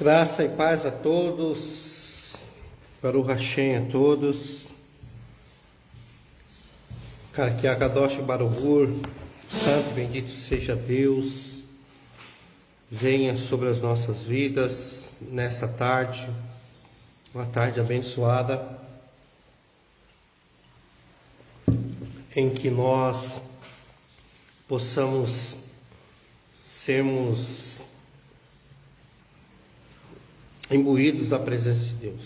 Graça e paz a todos, Baruch Hashem a todos, Kadosh Baruch, Santo bendito seja Deus, venha sobre as nossas vidas nessa tarde, uma tarde abençoada, em que nós possamos sermos imbuídos da presença de Deus.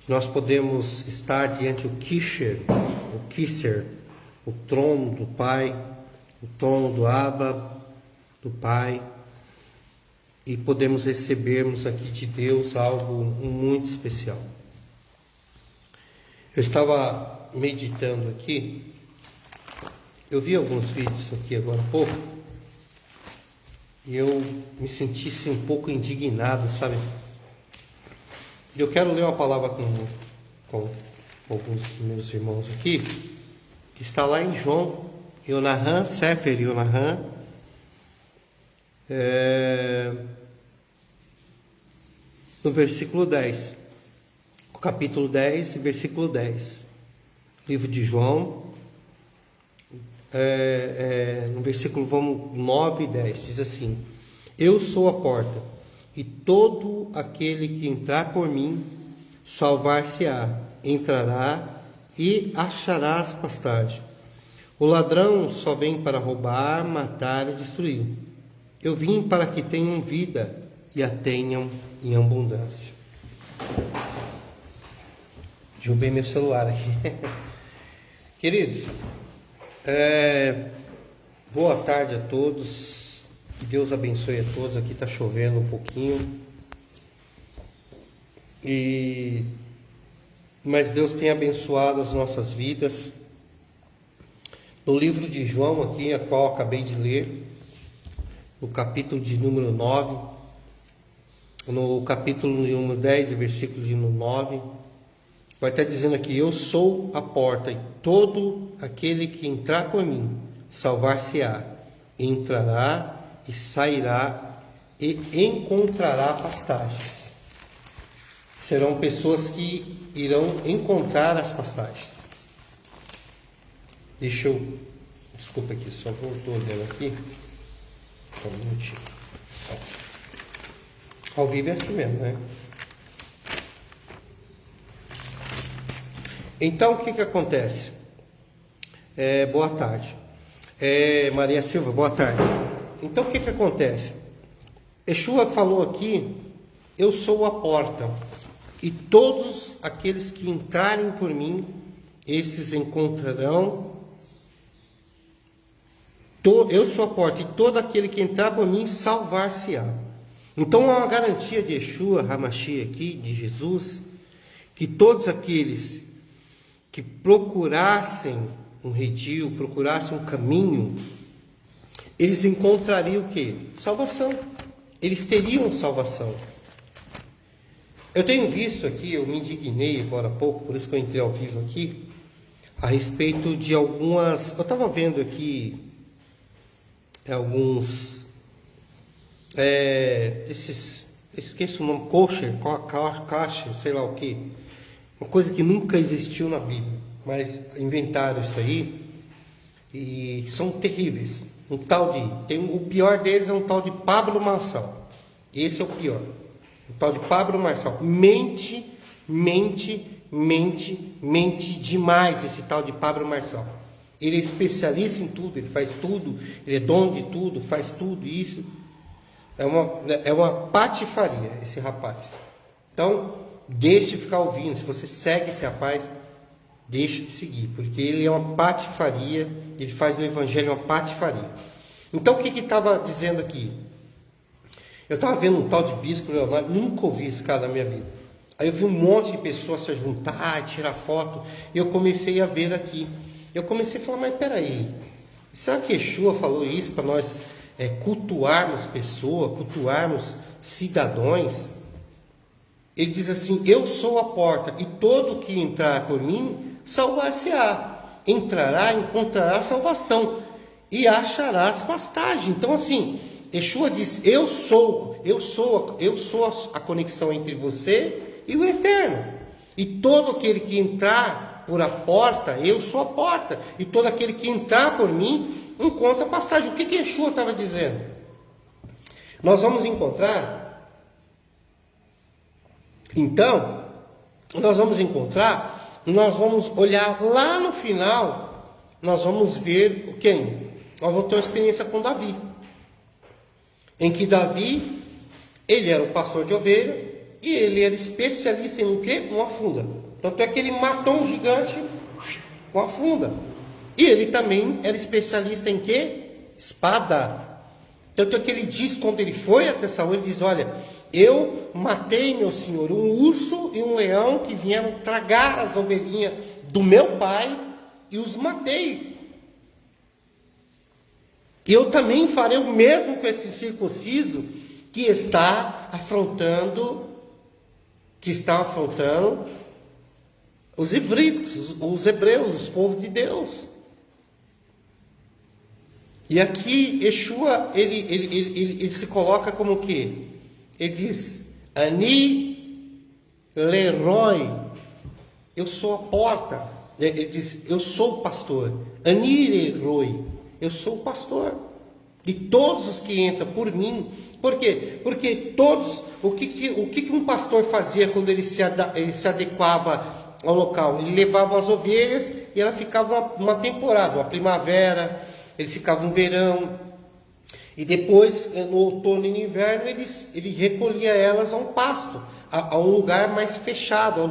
Nós podemos estar diante do Kisser, o trono do Pai, o trono do Abba, do Pai, e podemos recebermos aqui de Deus algo muito especial. Eu estava meditando aqui, eu vi alguns vídeos aqui agora há pouco, e eu me senti um pouco indignado, sabe? Eu quero ler uma palavra com alguns meus irmãos aqui, que está lá em João, Yonahan, Sefer Yonahan, no versículo 10, o capítulo 10 e versículo 10, livro de João, no versículo 9 e 10, diz assim: Eu sou a porta, e todo aquele que entrar por mim, salvar-se-á, entrará e achará as pastagens. O ladrão só vem para roubar, matar e destruir. Eu vim para que tenham vida e a tenham em abundância. Derrubei meu celular aqui. Queridos, boa tarde a todos, que Deus abençoe a todos. Aqui está chovendo um pouquinho, mas Deus tem abençoado as nossas vidas. No livro de João aqui, a qual acabei de ler, no capítulo de número 9, no capítulo de número 10 e versículo de número 9, vai estar dizendo aqui: Eu sou a porta, e todo aquele que entrar por mim, salvar-se-á, entrará e sairá e encontrará pastagens. Serão pessoas que irão encontrar as pastagens. Desculpa aqui, só voltou olhando aqui. Só um minutinho. Ao vivo é assim mesmo, né? Então, o que acontece? Boa tarde. Maria Silva, boa tarde. Então, o que acontece? Yeshua falou aqui: Eu sou a porta, e todos aqueles que entrarem por mim, esses encontrarão. Eu sou a porta, e todo aquele que entrar por mim, salvar-se-á. Então, há uma garantia de Yeshua HaMashiach aqui, de Jesus, que todos aqueles que procurassem um redil, procurassem um caminho, eles encontrariam o quê? Salvação. Eles teriam salvação. Eu tenho visto aqui, eu me indignei agora há pouco, por isso que eu entrei ao vivo aqui, a respeito de algumas... Eu estava vendo aqui alguns... esqueço o nome, kosher, sei lá o que. Uma coisa que nunca existiu na Bíblia, mas inventaram isso aí e são terríveis. O pior deles é um tal de Pablo Marçal. Esse é o pior. O tal de Pablo Marçal. Mente demais esse tal de Pablo Marçal. Ele é especialista em tudo, ele faz tudo, ele é dono de tudo, faz tudo isso. É uma patifaria esse rapaz. Então, deixe de ficar ouvindo. Se você segue esse rapaz, deixe de seguir, porque ele é uma patifaria, ele faz do evangelho uma patifaria. Então, o que estava dizendo aqui? Eu estava vendo um tal de bispo Leonardo, nunca ouvi esse cara na minha vida. Aí eu vi um monte de pessoas se juntar, tirar foto, e eu comecei a ver aqui. Eu comecei a falar: mas peraí, será que Yeshua falou isso para nós cultuarmos pessoas, cultuarmos cidadãos? Ele diz assim: Eu sou a porta, e todo que entrar por mim, salvar-se-á. Entrará, encontrará salvação, e achará as pastagens. Então, assim, Yeshua diz: eu sou a conexão entre você e o Eterno. E todo aquele que entrar por a porta, eu sou a porta. E todo aquele que entrar por mim, encontra a passagem. O que Yeshua estava dizendo? Nós vamos encontrar, então, nós vamos olhar lá no final, nós vamos ver quem? Nós vamos ter uma experiência com Davi. Em que Davi, ele era o pastor de ovelha, e ele era especialista em o quê? Uma funda. Tanto é que ele matou um gigante com a funda. E ele também era especialista em quê? Espada. Tanto é que ele diz, quando ele foi até Saul, ele diz: olha, eu matei, meu senhor, um urso e um leão que vieram tragar as ovelhinhas do meu pai, e os matei. E eu também farei o mesmo com esse circunciso que está afrontando os hebreus, os povos de Deus. E aqui Yeshua, ele se coloca como o quê? Ele diz: Ani Leroy, eu sou a porta. Ele diz: eu sou o pastor. Ani Leroy, eu sou o pastor. E todos os que entram por mim. Por quê? Porque todos, o que um pastor fazia quando ele se adequava ao local? Ele levava as ovelhas e ela ficava uma temporada, uma primavera, eles ficavam no verão, e depois no outono e no inverno ele recolhia elas a um pasto, a um lugar mais fechado,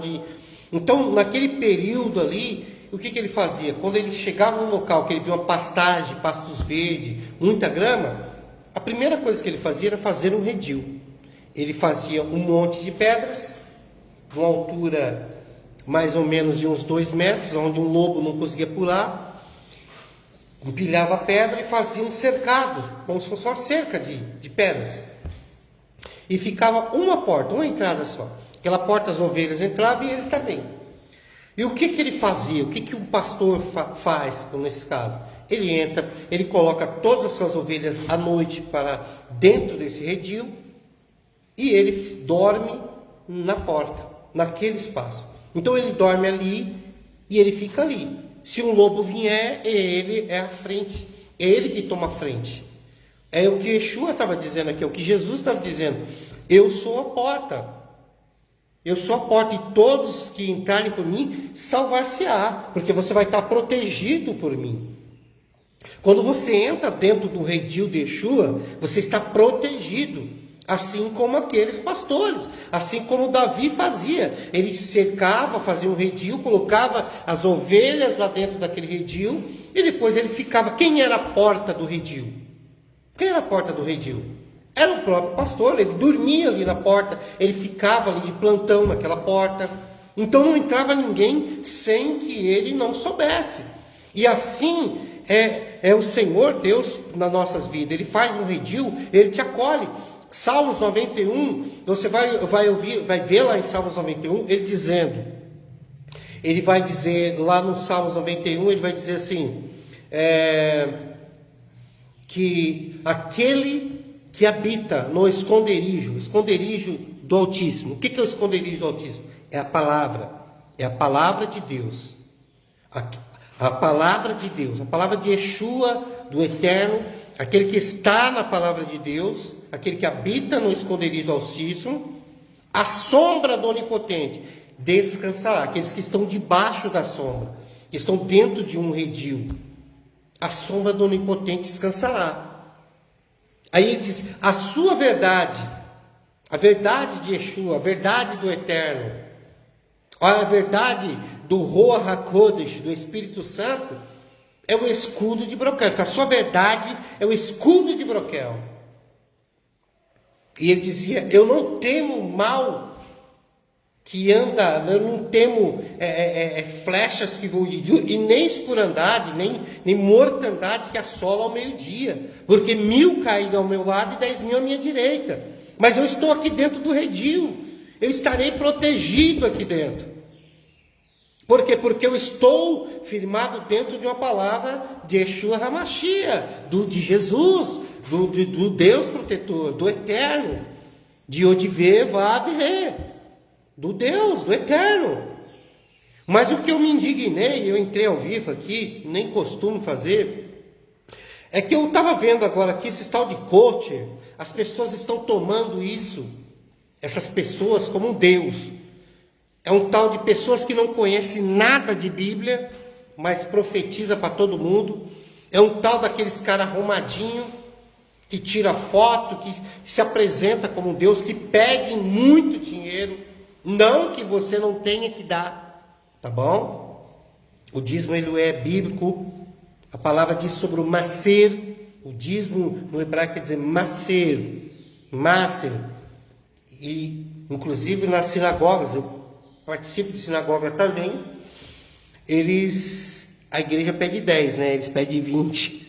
então naquele período ali, o que ele fazia? Quando ele chegava num local que ele via uma pastagem, pastos verdes, muita grama, a primeira coisa que ele fazia era fazer um redil. Ele fazia um monte de pedras, de uma altura mais ou menos de uns 2 metros, onde um lobo não conseguia pular, empilhava a pedra e fazia um cercado, como se fosse uma cerca de pedras. E ficava uma porta, uma entrada só. Aquela porta as ovelhas entravam e ele também. E o que ele fazia? O que um pastor faz nesse caso? Ele entra, ele coloca todas as suas ovelhas à noite para dentro desse redil e ele dorme na porta, naquele espaço. Então ele dorme ali e ele fica ali. Se um lobo vier, ele é a frente, é ele que toma a frente. É o que Yeshua estava dizendo aqui, é o que Jesus estava dizendo: eu sou a porta. Eu sou a porta, e todos que entrarem por mim salvar-se-á, porque você vai estar protegido por mim. Quando você entra dentro do redil de Yeshua, você está protegido, assim como aqueles pastores, assim como Davi fazia. Ele cercava, fazia um redil, colocava as ovelhas lá dentro daquele redil, e depois ele ficava. Quem era a porta do redil? Quem era a porta do redil? Era o próprio pastor. Ele dormia ali na porta, ele ficava ali de plantão naquela porta. Então não entrava ninguém sem que ele não soubesse. E assim é o Senhor Deus nas nossas vidas. Ele faz um redil, ele te acolhe. Salmos 91, você vai ver lá em Salmos 91, ele dizendo, ele vai dizer lá no Salmos 91, ele vai dizer assim, que aquele que habita no esconderijo do Altíssimo. O que é o esconderijo do Altíssimo? É a palavra de Deus. A palavra de Deus, a palavra de Yeshua, do Eterno, aquele que está na palavra de Deus, aquele que habita no esconderijo do Altíssimo, a sombra do Onipotente descansará. Aqueles que estão debaixo da sombra, que estão dentro de um redil, a sombra do Onipotente descansará. Aí ele diz, a sua verdade, a verdade de Yeshua, a verdade do Eterno, a verdade do Ruach HaKodesh, do Espírito Santo, é o escudo de broquel. A sua verdade é o escudo de broquel. E ele dizia, eu não temo mal que anda, eu não temo flechas que voam de dia, e nem escurandade, nem mortandade que assola ao meio-dia, porque 1000 caem ao meu lado e 10.000 à minha direita, mas eu estou aqui dentro do redil, eu estarei protegido aqui dentro. Por quê? Porque eu estou firmado dentro de uma palavra de Yeshua HaMashiach, de Jesus, do Deus protetor, do eterno, de Odive, Vav, Ré, do Deus, do eterno. Mas o que eu me indignei, eu entrei ao vivo aqui, nem costumo fazer, é que eu estava vendo agora aqui, esse tal de coach, as pessoas estão tomando isso, essas pessoas como um Deus. É um tal de pessoas que não conhecem nada de Bíblia, mas profetiza para todo mundo. É um tal daqueles caras arrumadinhos, que tira foto, que se apresenta como um Deus, que pede muito dinheiro. Não que você não tenha que dar, tá bom? O dízimo ele é bíblico. A palavra diz sobre o maser. O dízimo no hebraico quer dizer maser. E inclusive nas sinagogas, eu participo de sinagoga também, a igreja pede 10, né? Eles pedem 20.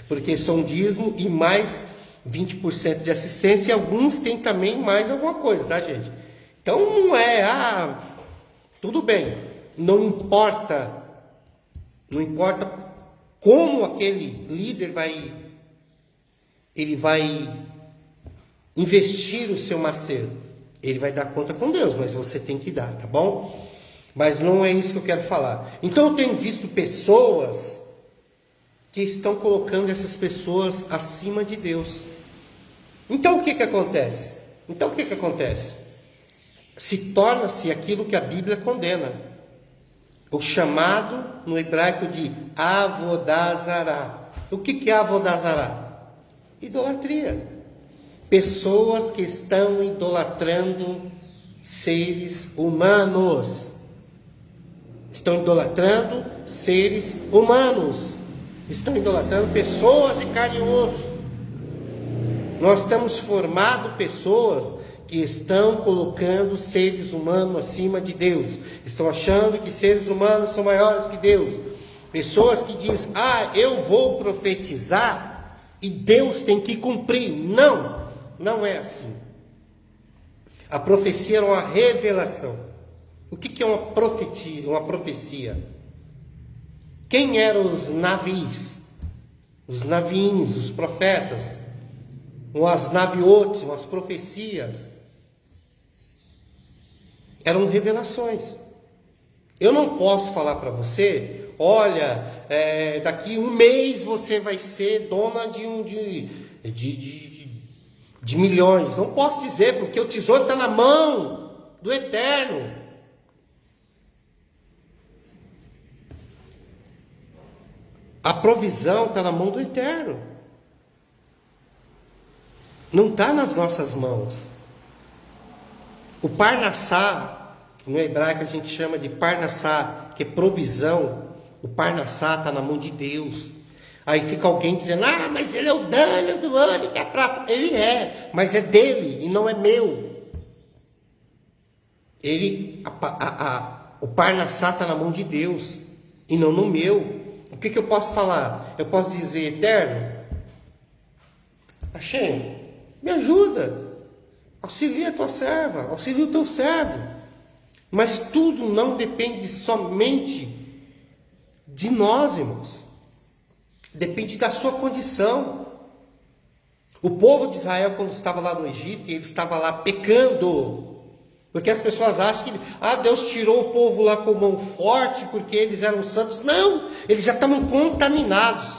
Porque são dízimo e mais 20% de assistência, e alguns têm também mais alguma coisa, tá, gente? Então não é, tudo bem, não importa como aquele líder vai investir o seu macer, ele vai dar conta com Deus, mas você tem que dar, tá bom? Mas não é isso que eu quero falar. Então eu tenho visto pessoas que estão colocando essas pessoas acima de Deus. Então o que acontece? Se torna-se aquilo que a Bíblia condena. O chamado no hebraico de avodazará. O que é avodazará? Idolatria. Pessoas que estão idolatrando seres humanos. Estão idolatrando seres humanos. Estão idolatrando pessoas de carne e osso. Nós temos formado pessoas que estão colocando seres humanos acima de Deus. Estão achando que seres humanos são maiores que Deus. Pessoas que dizem, eu vou profetizar e Deus tem que cumprir. Não é assim. A profecia é uma revelação. O que é uma profecia? Quem eram os navios? Os naviins, os profetas? As naviotes, as profecias? Eram revelações. Eu não posso falar para você, olha, daqui um mês você vai ser dona de milhões. Não posso dizer, porque o tesouro está na mão do Eterno. A provisão está na mão do Eterno. Não está nas nossas mãos. O Parnassá, que no hebraico a gente chama de Parnassá, que é provisão, o Parnassá está na mão de Deus. Aí fica alguém dizendo, mas ele é o Daniel do ano que é prata. Ele é, mas é dele e não é meu. O Parnassá está na mão de Deus e não no meu. O que eu posso falar? Eu posso dizer, Eterno, Hashem, me ajuda, auxilia a tua serva, auxilia o teu servo. Mas tudo não depende somente de nós, irmãos. Depende da sua condição. O povo de Israel, quando estava lá no Egito, ele estava lá pecando. Porque as pessoas acham que Deus tirou o povo lá com mão forte porque eles eram santos. Não, eles já estavam contaminados.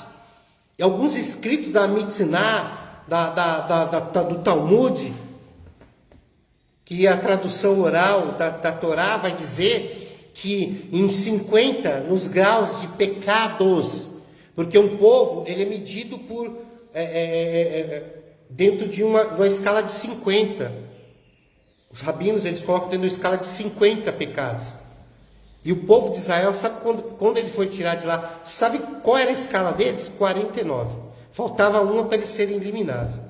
E alguns escritos da Mitziná, do Talmud, que é a tradução oral da Torá, vai dizer que em 50, nos graus de pecados, porque um povo ele é medido por dentro de uma escala de 50. Os rabinos, eles colocam dentro de uma escala de 50 pecados. E o povo de Israel, sabe quando ele foi tirar de lá? Sabe qual era a escala deles? 49. Faltava uma para eles serem eliminados.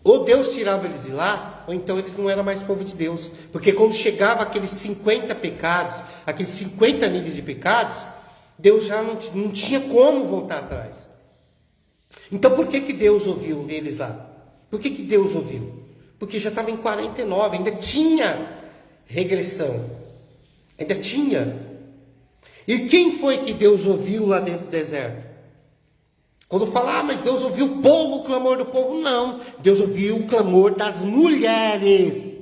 Ou Deus tirava eles de lá, ou então eles não eram mais povo de Deus. Porque quando chegava aqueles 50 pecados, aqueles 50 níveis de pecados, Deus já não tinha como voltar atrás. Então por que Deus ouviu deles lá? Por que Deus ouviu? Porque já estava em 49, ainda tinha regressão. Ainda tinha. E quem foi que Deus ouviu lá dentro do deserto? Quando fala, mas Deus ouviu o povo, o clamor do povo, não. Deus ouviu o clamor das mulheres.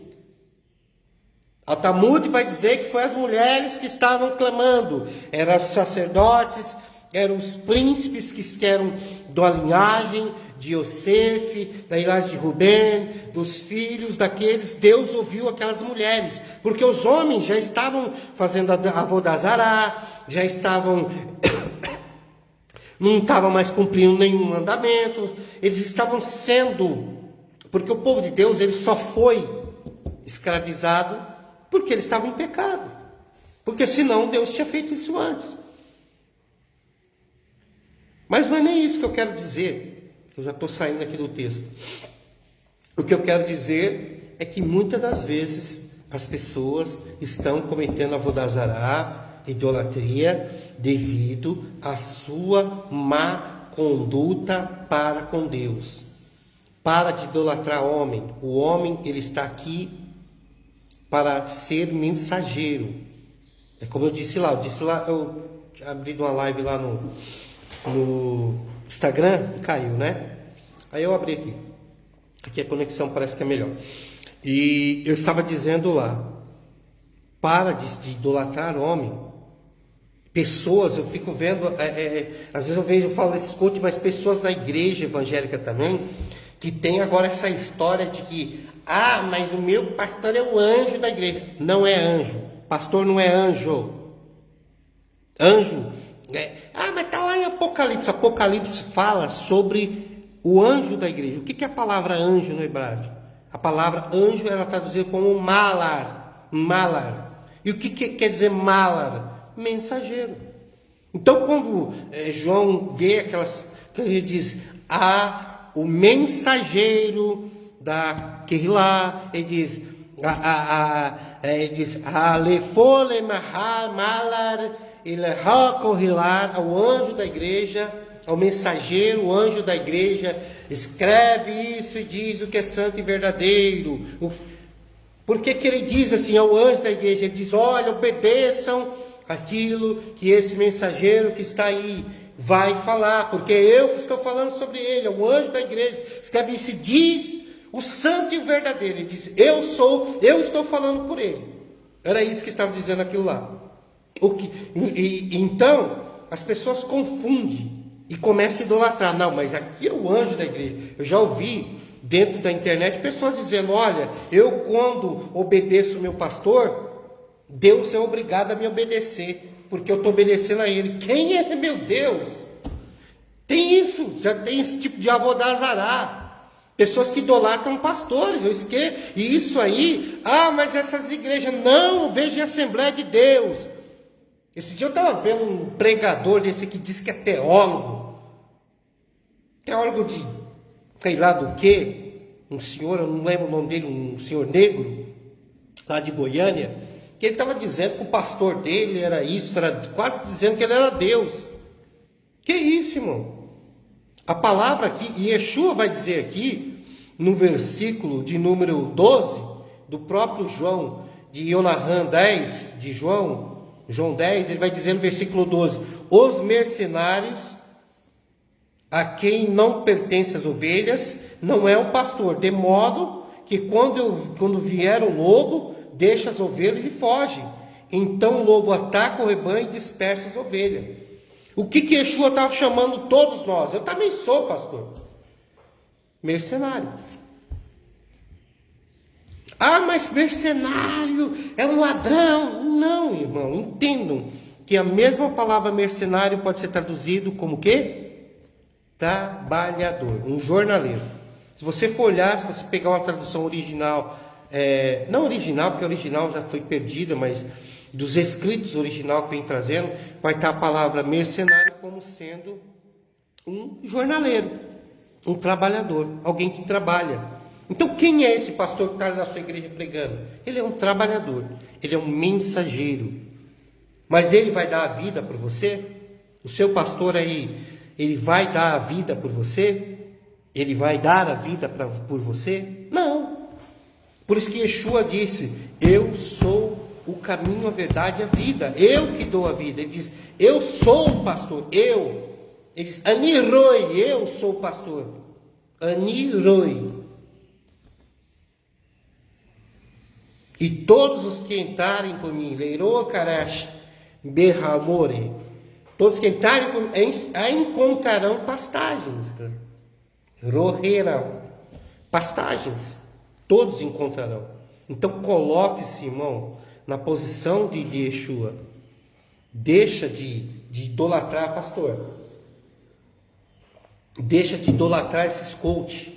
A Talmud vai dizer que foi as mulheres que estavam clamando. Eram os sacerdotes, eram os príncipes que eram da linhagem de Yosef, da linhagem de Rubem, dos filhos daqueles. Deus ouviu aquelas mulheres, porque os homens já estavam fazendo a Avodazará, já estavam... não estavam mais cumprindo nenhum mandamento, eles estavam sendo... Porque o povo de Deus, ele só foi escravizado porque eles estavam em pecado. Porque senão Deus tinha feito isso antes. Mas não é nem isso que eu quero dizer. Eu já estou saindo aqui do texto. O que eu quero dizer é que muitas das vezes as pessoas estão cometendo avodazará, idolatria, devido à sua má conduta para com Deus. Para de idolatrar homem. O homem, ele está aqui para ser mensageiro. É como eu disse lá, eu abri uma live lá no Instagram e caiu, né? Aí eu abri aqui. Aqui a conexão parece que é melhor. E eu estava dizendo lá, para de idolatrar homem. Pessoas, eu fico vendo, às vezes eu falo esse coach, mas pessoas na igreja evangélica também, que tem agora essa história de que, mas o meu pastor é o anjo da igreja. Não é anjo. Pastor não é anjo. Anjo. Mas está lá em Apocalipse. Apocalipse fala sobre o anjo da igreja. O que é a palavra anjo no hebraico? A palavra anjo, ela está traduzida como malar. Malar. E o que quer dizer malar? Mensageiro. Então, quando João vê aquelas... que ele diz, o mensageiro da Kehilá, ele diz, Alefole Mahar Malar Ilhakohilar, ao anjo da igreja, ao mensageiro, o anjo da igreja, escreve isso e diz o que é santo e verdadeiro. Por que ele diz assim ao anjo da igreja? Ele diz, olha, obedeçam aquilo que esse mensageiro que está aí vai falar, porque eu que estou falando sobre ele, é o anjo da igreja, escreve isso e diz o santo e o verdadeiro. Ele disse, eu estou falando por ele. Era isso que estava dizendo aquilo lá. Então, as pessoas confundem e começam a idolatrar. Não, mas aqui é o anjo da igreja. Eu já ouvi dentro da internet pessoas dizendo, olha, eu quando obedeço o meu pastor, Deus é obrigado a me obedecer, porque eu estou obedecendo a ele. Quem é, meu Deus? Tem isso, já tem esse tipo de avodazará. Pessoas que idolatram pastores, eu esqueço. E isso aí, mas essas igrejas, não, eu vejo em Assembleia de Deus. Esse dia eu estava vendo um pregador desse que diz que é teólogo. Teólogo de, sei lá do quê. Um senhor, eu não lembro o nome dele, um senhor negro, lá de Goiânia, que ele estava dizendo que o pastor dele era isso, era quase dizendo que ele era Deus. Que isso, irmão? A palavra aqui, e Yeshua vai dizer aqui, no versículo de número 12, do próprio João, de Yonahan 10, de João 10, ele vai dizer no versículo 12, os mercenários, a quem não pertence as ovelhas, não é o pastor, de modo que quando vier o lobo, deixa as ovelhas e foge. Então o lobo ataca o rebanho e dispersa as ovelhas. O que Yeshua estava chamando todos nós? Eu também sou, pastor. Mercenário. Mas mercenário é um ladrão. Não, irmão, entendam que a mesma palavra mercenário pode ser traduzido como o quê? Trabalhador, um jornaleiro. Se você for olhar, se você pegar uma tradução original, não original, porque a original já foi perdida, mas dos escritos original que vem trazendo, vai estar a palavra mercenário como sendo um jornaleiro, um trabalhador, alguém que trabalha. Então quem é esse pastor que está na sua igreja pregando? Ele é um trabalhador, ele é um mensageiro. Mas ele vai dar a vida por você? O seu pastor aí, ele vai dar a vida por você? Ele vai dar a vida por você? Não. Por isso que Yeshua disse, eu sou o caminho, a verdade e a vida. Eu que dou a vida. Ele diz, eu sou o pastor, eu. Ele diz, Aniroi, eu sou o pastor. Aniroi. E todos os que entrarem por mim, Leiro Karash Berramore, todos que entrarem por mim, encontrarão pastagens. Tá? Roherão. Pastagens. Todos encontrarão. Então coloque-se, irmão, na posição de Yeshua. Deixa de idolatrar pastor. Deixa de idolatrar esses coach.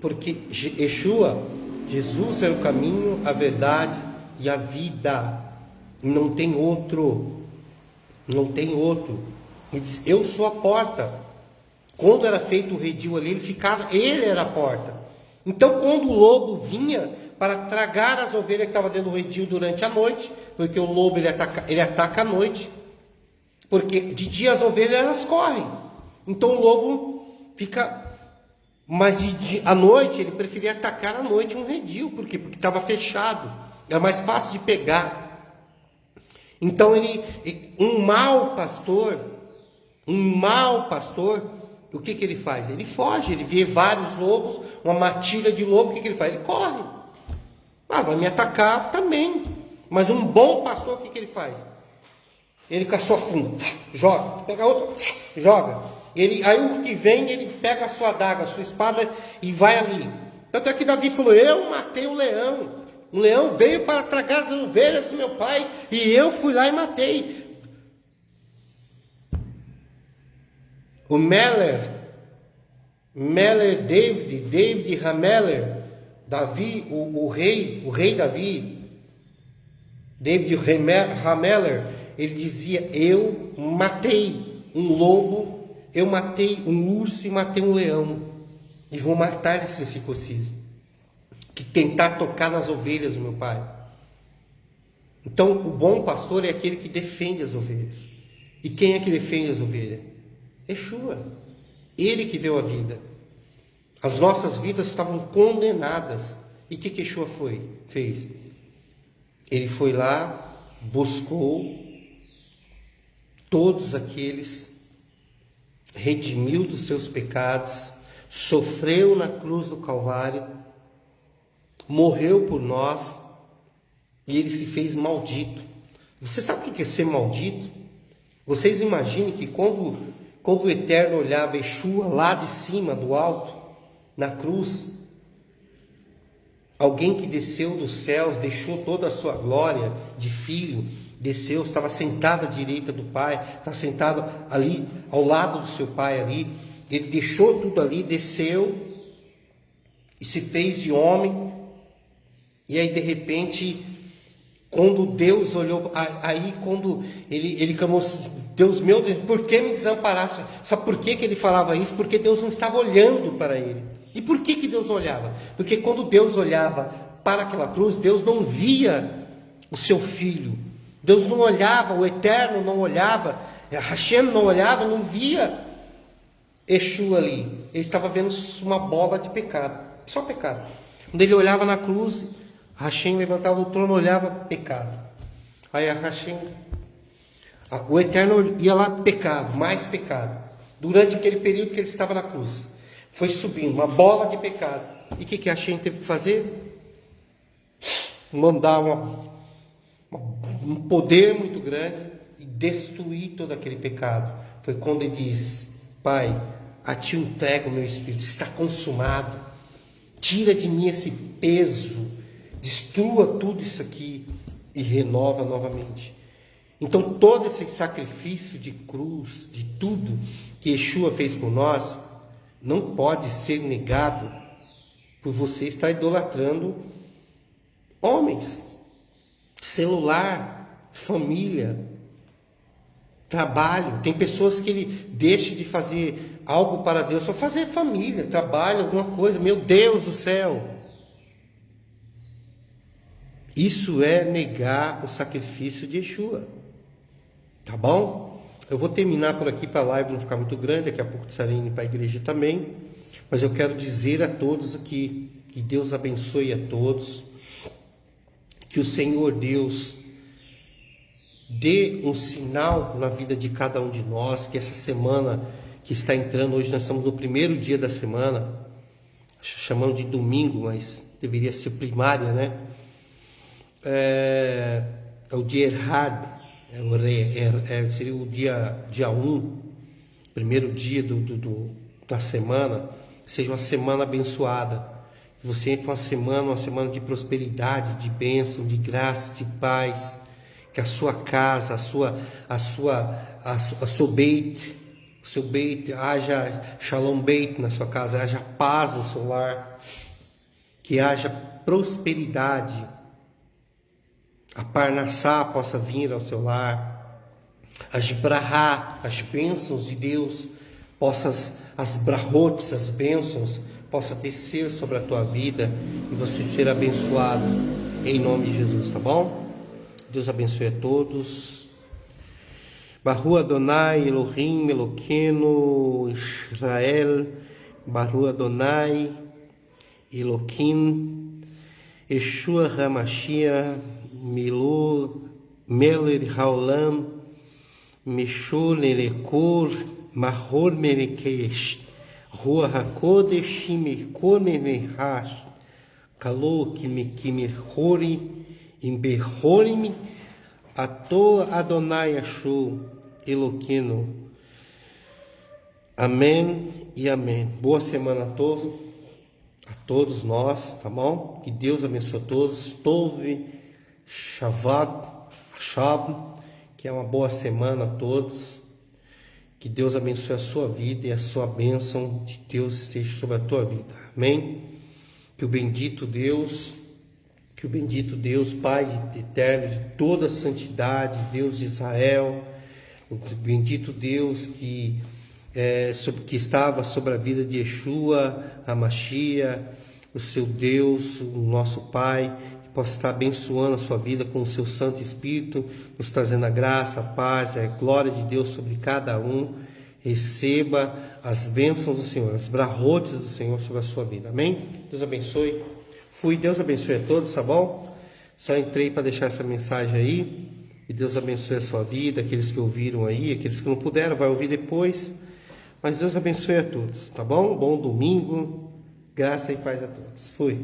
Porque Yeshua, Jesus é o caminho, a verdade e a vida. Não tem outro. Não tem outro. Ele diz, eu sou a porta. Quando era feito o redil ali, ele era a porta. Então quando o lobo vinha para tragar as ovelhas que estavam dentro do redil durante a noite, porque o lobo ele ataca à noite, porque de dia as ovelhas elas correm, então o lobo fica, mas à noite ele preferia atacar à noite um redil, porque estava fechado, era mais fácil de pegar. Então um mau pastor, o que ele faz? Ele foge, ele vê vários lobos, uma matilha de lobo, o que ele faz? Ele corre. Vai me atacar também. Mas um bom pastor, o que ele faz? Ele com a sua funda, joga, pega outro, joga. Aí o que vem, ele pega a sua adaga, a sua espada e vai ali. Tanto é que Davi falou, eu matei o leão. O leão veio para tragar as ovelhas do meu pai e eu fui lá e matei. O Meller David Hameller, Davi, o rei Davi, David Hameller, ele dizia, eu matei um lobo, eu matei um urso e matei um leão, e vou matar esse incircunciso, que tentar tocar nas ovelhas do meu pai. Então, o bom pastor é aquele que defende as ovelhas. E quem é que defende as ovelhas? Yeshua. Ele que deu a vida. As nossas vidas estavam condenadas. E o que Yeshua fez? Ele foi lá, buscou todos aqueles, redimiu dos seus pecados, sofreu na cruz do Calvário, morreu por nós, e ele se fez maldito. Você sabe o que é ser maldito? Vocês imaginem que quando o Eterno olhava Yeshua lá de cima, do alto, na cruz, alguém que desceu dos céus, deixou toda a sua glória de filho, desceu, estava sentado à direita do Pai, estava sentado ali, ao lado do seu Pai ali, ele deixou tudo ali, desceu, e se fez de homem, e aí de repente, quando Deus olhou, aí quando ele clamou, Deus meu, por que me desamparaste? Sabe por que ele falava isso? Porque Deus não estava olhando para ele. E por que Deus olhava? Porque quando Deus olhava para aquela cruz, Deus não via o seu filho. Deus não olhava, o Eterno não olhava, Hashem não olhava, não via Yeshua ali. Ele estava vendo uma bola de pecado, só pecado. Quando ele olhava na cruz, Hashem levantava o trono, olhava pecado. Aí a Hashem, o Eterno ia lá, pecado, mais pecado. Durante aquele período que ele estava na cruz, foi subindo uma bola de pecado. E o que a Hashem teve que fazer? Mandar um poder muito grande e destruir todo aquele pecado. Foi quando ele diz, Pai, a ti entrego o meu espírito, está consumado. Tira de mim esse peso, destrua tudo isso aqui e renova novamente. Então todo esse sacrifício de cruz, de tudo que Yeshua fez por nós, não pode ser negado por você estar idolatrando homens, celular, família, trabalho. Tem pessoas que ele deixa de fazer algo para Deus para fazer família, trabalho, alguma coisa. Meu Deus do céu! Isso é negar o sacrifício de Yeshua. Tá bom? Eu vou terminar por aqui para a live não ficar muito grande. Daqui a pouco estarei indo para a igreja também. Mas eu quero dizer a todos aqui, que Deus abençoe a todos. Que o Senhor Deus dê um sinal na vida de cada um de nós, que essa semana que está entrando, hoje nós estamos no primeiro dia da semana, chamamos de domingo, mas deveria ser primária, né? É o dia errado, seria o dia 1, primeiro dia da semana, seja uma semana abençoada. Que você entre uma semana de prosperidade, de bênção, de graça, de paz. Que a sua casa, o seu beit, haja shalom beit na sua casa, haja paz no seu lar, que haja prosperidade, a parnassá possa vir ao seu lar, as brahá, as bênçãos de Deus, as brahotes, as bênçãos, possa descer sobre a tua vida e você ser abençoado em nome de Jesus, tá bom? Deus abençoe a todos. Baru Adonai Elohim Eloqueno Israel, Baru Adonai Eloquim Yeshua HaMashiach Meler Haolam Meshul Elekor Mahor Merekesh Rua HaKodesh Mekor Menehash Kalo Kimehori Imbehorim Ato Adonai Ashu Eloqueno. Amém e amém. Boa semana a todos nós, tá bom? Que Deus abençoe a todos. Tove Shavat, que é uma boa semana a todos. Que Deus abençoe a sua vida e a sua bênção de Deus esteja sobre a tua vida. Amém? Que o bendito Deus, Pai eterno de toda a santidade, Deus de Israel, o bendito Deus que estava sobre a vida de Yeshua HaMashiach, o seu Deus, o nosso Pai, que possa estar abençoando a sua vida com o seu Santo Espírito, nos trazendo a graça, a paz, a glória de Deus sobre cada um. Receba as bênçãos do Senhor, as brahotes do Senhor sobre a sua vida. Amém? Deus abençoe. Deus abençoe a todos, tá bom? Só entrei para deixar essa mensagem aí. E Deus abençoe a sua vida, aqueles que ouviram aí, aqueles que não puderam, vai ouvir depois. Mas Deus abençoe a todos, tá bom? Bom domingo, graça e paz a todos. Fui.